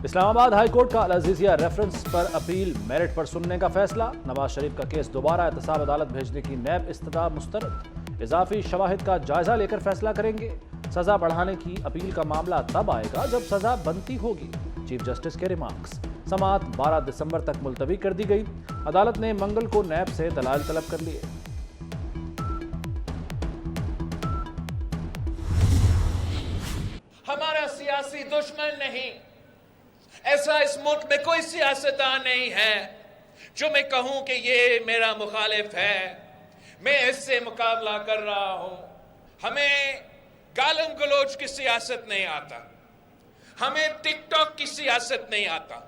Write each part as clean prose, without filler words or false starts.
اسلام آباد high court کا العزیزیہ reference پر appeal merit پر سننے کا فیصلہ۔ نواز شریف کا کیس دوبارہ احتساب عدالت بھیجنے کی نیب استدعا مسترد۔ اضافی شواہد کا جائزہ لے کر فیصلہ کریں گے۔ سزا بڑھانے کی اپیل کا معاملہ تب آئے گا جب سزا بنتی ہوگی، چیف جسٹس کے ریمارکس۔ سماعت 12 دسمبر تک ملتوی کر دی گئی۔ عدالت نے منگل کو نیب سے دلائل طلب کر لیے۔ ہمارا سیاسی دشمن نہیں، ایسا اس ملک میں کوئی سیاستدان نہیں ہے جو میں کہوں کہ یہ میرا مخالف ہے، میں اس سے مقابلہ کر رہا ہوں۔ ہمیں گالم گلوچ کی سیاست نہیں آتا، ہمیں ٹک ٹاک کی سیاست نہیں آتا۔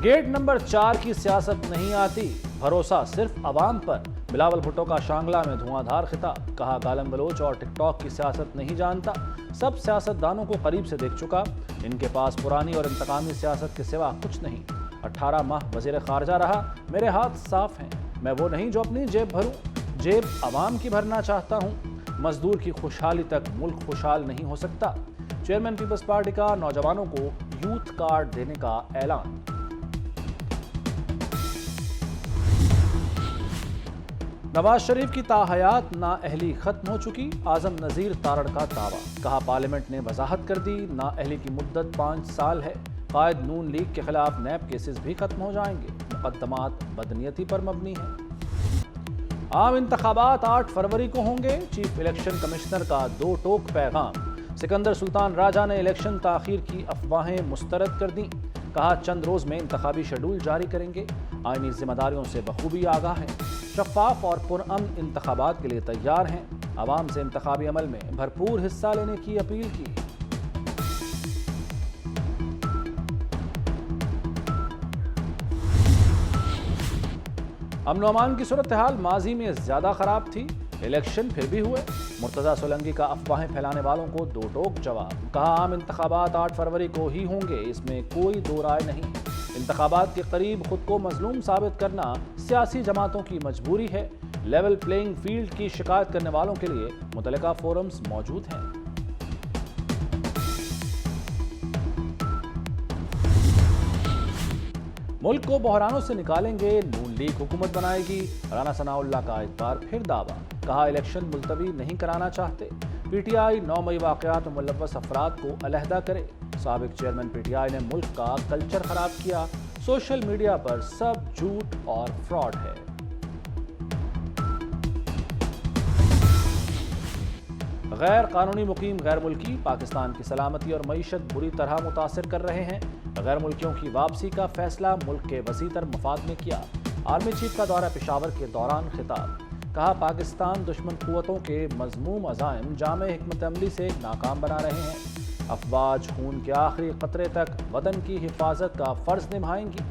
گیٹ نمبر 4 کی سیاست نہیں آتی، بھروسہ صرف عوام پر۔ بلاول بھٹو کا شانگلہ میں دھواں دھار خطاب، کہا گالم گلوچ اور ٹک ٹاک کی سیاست نہیں جانتا، سب سیاستدانوں کو قریب سے دیکھ چکا، ان کے پاس پرانی اور انتقامی سیاست کے سوا کچھ نہیں۔ 18 ماہ وزیر خارجہ رہا، میرے ہاتھ صاف ہیں، میں وہ نہیں جو اپنی جیب بھروں، جیب عوام کی بھرنا چاہتا ہوں۔ مزدور کی خوشحالی تک ملک خوشحال نہیں ہو سکتا۔ چیئرمین پیپلز پارٹی کا نوجوانوں کو یوتھ کارڈ دینے کا اعلان۔ نواز شریف کی تاحیات نااہلی ختم ہو چکی، اعظم نذیر تارڑ کا دعویٰ، کہا پارلیمنٹ نے وضاحت کر دی، نااہلی کی مدت 5 سال ہے، قائد نون لیگ کے خلاف نیب کیسز بھی ختم ہو جائیں گے، مقدمات بدنیتی پر مبنی ہیں۔ عام انتخابات 8 فروری کو ہوں گے، چیف الیکشن کمشنر کا 2 ٹوک پیغام۔ سکندر سلطان راجہ نے الیکشن تاخیر کی افواہیں مسترد کر دیں، کہا چند روز میں انتخابی شیڈول جاری کریں گے، آئینی ذمہ داریوں سے بخوبی آگاہ ہیں، شفاف اور پرامن انتخابات کے لیے تیار ہیں، عوام سے انتخابی عمل میں بھرپور حصہ لینے کی اپیل کی۔ امن و امان کی صورتحال ماضی میں زیادہ خراب تھی، الیکشن پھر بھی ہوئے، مرتضیٰ سولنگی کا افواہیں پھیلانے والوں کو 2 ٹوک جواب، کہا عام انتخابات 8 فروری کو ہی ہوں گے، اس میں کوئی دو رائے نہیں، انتخابات کے قریب خود کو مظلوم ثابت کرنا سیاسی جماعتوں کی مجبوری ہے، لیول پلینگ فیلڈ کی شکایت کرنے والوں کے لیے متعلقہ فورمز موجود ہیں۔ ملک کو بحرانوں سے نکالیں گے، نون لیگ حکومت بنائے گی، رانا ثناء اللہ کا ایک بار پھر دعویٰ، کہا الیکشن ملتوی نہیں کرانا چاہتے، پی ٹی آئی 9 مئی واقعات میں ملوث افراد کو علیحدہ کرے، سابق چیئرمین پی ٹی آئی نے ملک کا کلچر خراب کیا، سوشل میڈیا پر سب جھوٹ اور فراڈ ہے۔ غیر قانونی مقیم غیر ملکی پاکستان کی سلامتی اور معیشت بری طرح متاثر کر رہے ہیں، غیر ملکیوں کی واپسی کا فیصلہ ملک کے وسیع تر مفاد میں کیا، آرمی چیف کا دورہ پشاور کے دوران خطاب، کہا پاکستان دشمن قوتوں کے مذموم عزائم جامع حکمت عملی سے ناکام بنا رہے ہیں، افواج خون کے آخری قطرے تک وطن کی حفاظت کا فرض نبھائیں گی،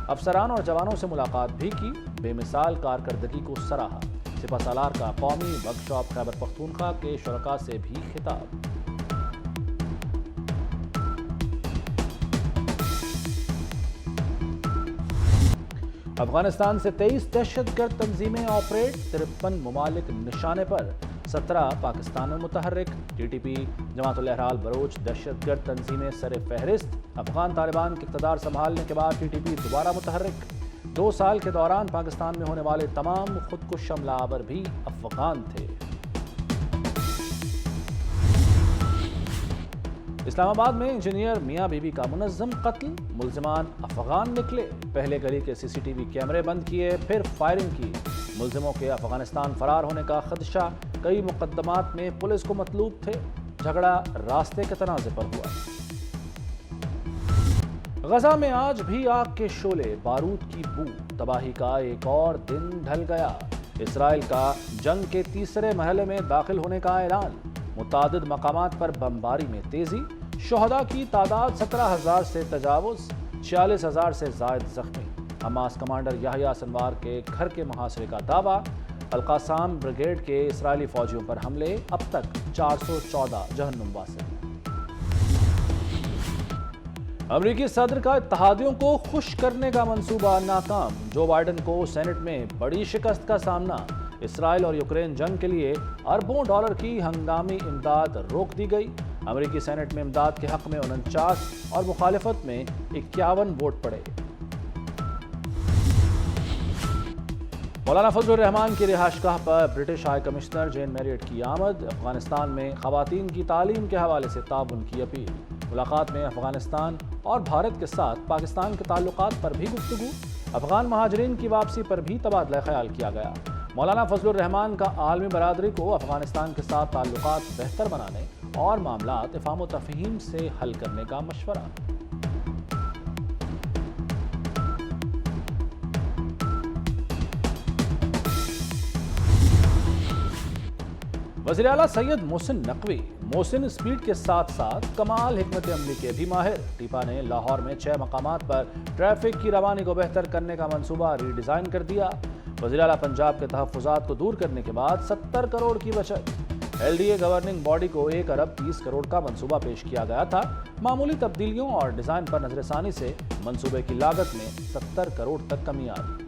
افسران اور جوانوں سے ملاقات بھی کی، بے مثال کارکردگی کو سراہا، سپہ سالار کا قومی ورکشاپ خیبر پختونخوا کے شرکاء سے بھی خطاب۔ افغانستان سے 23 دہشت گرد تنظیمیں آپریٹ، 53 ممالک نشانے پر، 17 پاکستان میں متحرک، ٹی ٹی پی جماعت الہلال بلوچ دہشت گرد تنظیمیں سر فہرست، افغان طالبان کے اقتدار سنبھالنے کے بعد ٹی ٹی پی دوبارہ متحرک، 2 سال کے دوران پاکستان میں ہونے والے تمام خودکش حملہ آور بھی افغان تھے۔ اسلام آباد میں انجینئر میاں بی بی کا منظم قتل، ملزمان افغان نکلے، پہلے گلی کے سی سی ٹی وی کیمرے بند کیے، پھر فائرنگ کی، ملزموں کے افغانستان فرار ہونے کا خدشہ، کئی مقدمات میں پولیس کو مطلوب تھے، جھگڑا راستے کے تنازع پر ہوا۔ غزہ میں آج بھی آگ کے شعلے، بارود کی بو، تباہی کا ایک اور دن ڈھل گیا، اسرائیل کا جنگ کے تیسرے مرحلے میں داخل ہونے کا اعلان، متعدد مقامات پر بمباری میں تیزی، شہداء کی تعداد 17,000 سے تجاوز، 46,000 سے زائد زخمی، حماس کمانڈر یحییٰ سنوار کے گھر کے محاصرے کا دعویٰ، القاسام بریگیڈ کے اسرائیلی فوجیوں پر حملے، اب تک 414 جہنم واسع۔ امریکی صدر کا اتحادیوں کو خوش کرنے کا منصوبہ ناکام، جو بائیڈن کو سینٹ میں بڑی شکست کا سامنا، اسرائیل اور یوکرین جنگ کے لیے اربوں ڈالر کی ہنگامی امداد روک دی گئی، امریکی سینٹ میں امداد کے حق میں 49 اور مخالفت میں 51 ووٹ پڑے۔ مولانا فضل الرحمان کی رہائش گاہ پر British high commissioner Jane Marriott کی آمد، افغانستان میں خواتین کی تعلیم کے حوالے سے تعاون کی اپیل۔ ملاقات میں افغانستان اور بھارت کے ساتھ پاکستان کے تعلقات پر بھی گفتگو، افغان مہاجرین کی واپسی پر بھی تبادلہ خیال کیا گیا۔ مولانا فضل الرحمان کا عالمی برادری کو افغانستان کے ساتھ تعلقات بہتر بنانے اور معاملات افہام و تفہیم سے حل کرنے کا مشورہ۔ وزیر اعلیٰ سید محسن نقوی محسن اسپیڈ کے ساتھ ساتھ کمال حکمت عملی کے بھی ماہر۔ ٹیپا نے لاہور میں 6 مقامات پر ٹریفک کی روانی کو بہتر کرنے کا منصوبہ ری ڈیزائن کر دیا۔ وزیر اعلیٰ پنجاب کے تحفظات کو دور کرنے کے بعد 70 کروڑ کی بچت۔ L D A governing body کو 1 ارب 30 کروڑ کا منصوبہ پیش کیا گیا تھا۔ معمولی تبدیلیوں اور ڈیزائن پر نظر ثانی سے منصوبے کی لاگت میں 70 کروڑ تک کمی آئی۔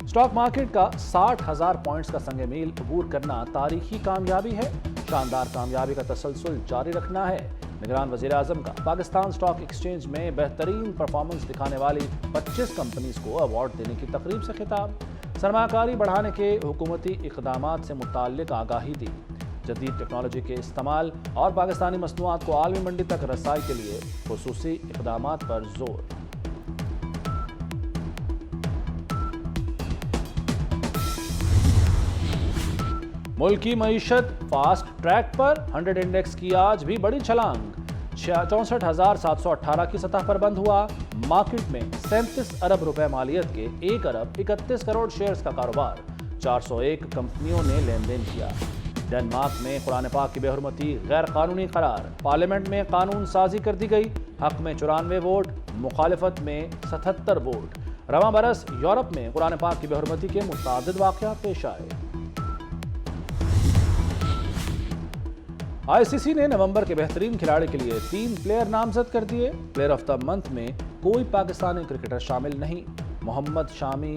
اسٹاک مارکیٹ کا 60,000 پوائنٹس کا سنگ میل عبور کرنا تاریخی کامیابی ہے۔ شاندار کامیابی کا تسلسل جاری رکھنا ہے۔ نگران وزیر اعظم کا پاکستان اسٹاک ایکسچینج میں بہترین پرفارمنس دکھانے والی 25 کمپنیز کو ایوارڈ دینے کی تقریب سے خطاب۔ سرمایہ کاری بڑھانے کے حکومتی اقدامات سے متعلق آگاہی دی۔ جدید ٹیکنالوجی کے استعمال اور پاکستانی مصنوعات کو عالمی منڈی تک رسائی کے لیے خصوصی اقدامات پر زور۔ ملکی معیشت فاسٹ ٹریک پر، 100 انڈیکس کی آج بھی بڑی چھلانگ، 64,718 کی سطح پر بند ہوا۔ مارکیٹ میں 37 ارب روپے مالیت کے 1 ارب 31 کروڑ شیئرز کا کاروبار، 401 کمپنیوں نے لین دین کیا۔ ڈنمارک میں قرآن پاک کی بے حرمتی غیر قانونی قرار، پارلیمنٹ میں قانون سازی کر دی گئی، حق میں 94 ووٹ، مخالفت میں 77 ووٹ۔ رواں برس یورپ میں قرآن پاک کی بے حرمتی کے متعدد واقعات پیش آئے۔ آئی سی سی نے نومبر کے بہترین کھلاڑی کے لیے 3 پلیئر نامزد کر دیے۔ پلیئر آف دا منتھ میں کوئی پاکستانی کرکٹر شامل نہیں۔ Mohammed Shami,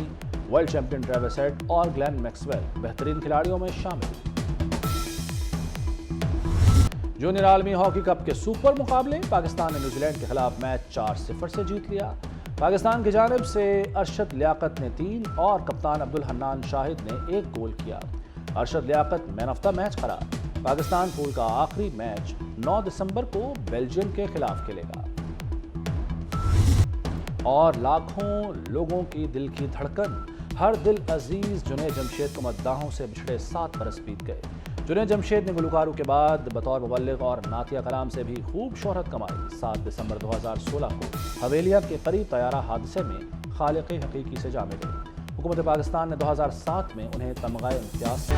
world champion Travis head اور گلین میکسویل بہترین کھلاڑیوں میں شامل۔ جونیئر عالمی ہاکی کپ کے سپر مقابلے، پاکستان نے نیوزی لینڈ کے خلاف میچ 4-0 سے جیت لیا۔ پاکستان کی جانب سے ارشد لیاقت نے 3 اور کپتان عبدالحنان شاہد نے 1 گول کیا۔ ارشد لیاقت مین آف دا میچ قرار۔ پاکستان پول کا آخری میچ 9 دسمبر کو بیلجیم کے خلاف کھیلے گا۔ اور لاکھوں لوگوں کی دل کی دھڑکن، ہر دل عزیز جنید جمشید کو مداحوں سے بچھڑے 7 برس بیت گئے۔ جنید جمشید نے گلوکاروں کے بعد بطور مبلغ اور نعتیہ کلام سے بھی خوب شہرت کمائی۔ 7 دسمبر 2016 کو حویلیہ کے قریب طیارہ حادثے میں خالق حقیقی سے جا ملے۔ حکومت پاکستان نے 2007 میں انہیں تمغہ امتیاز سے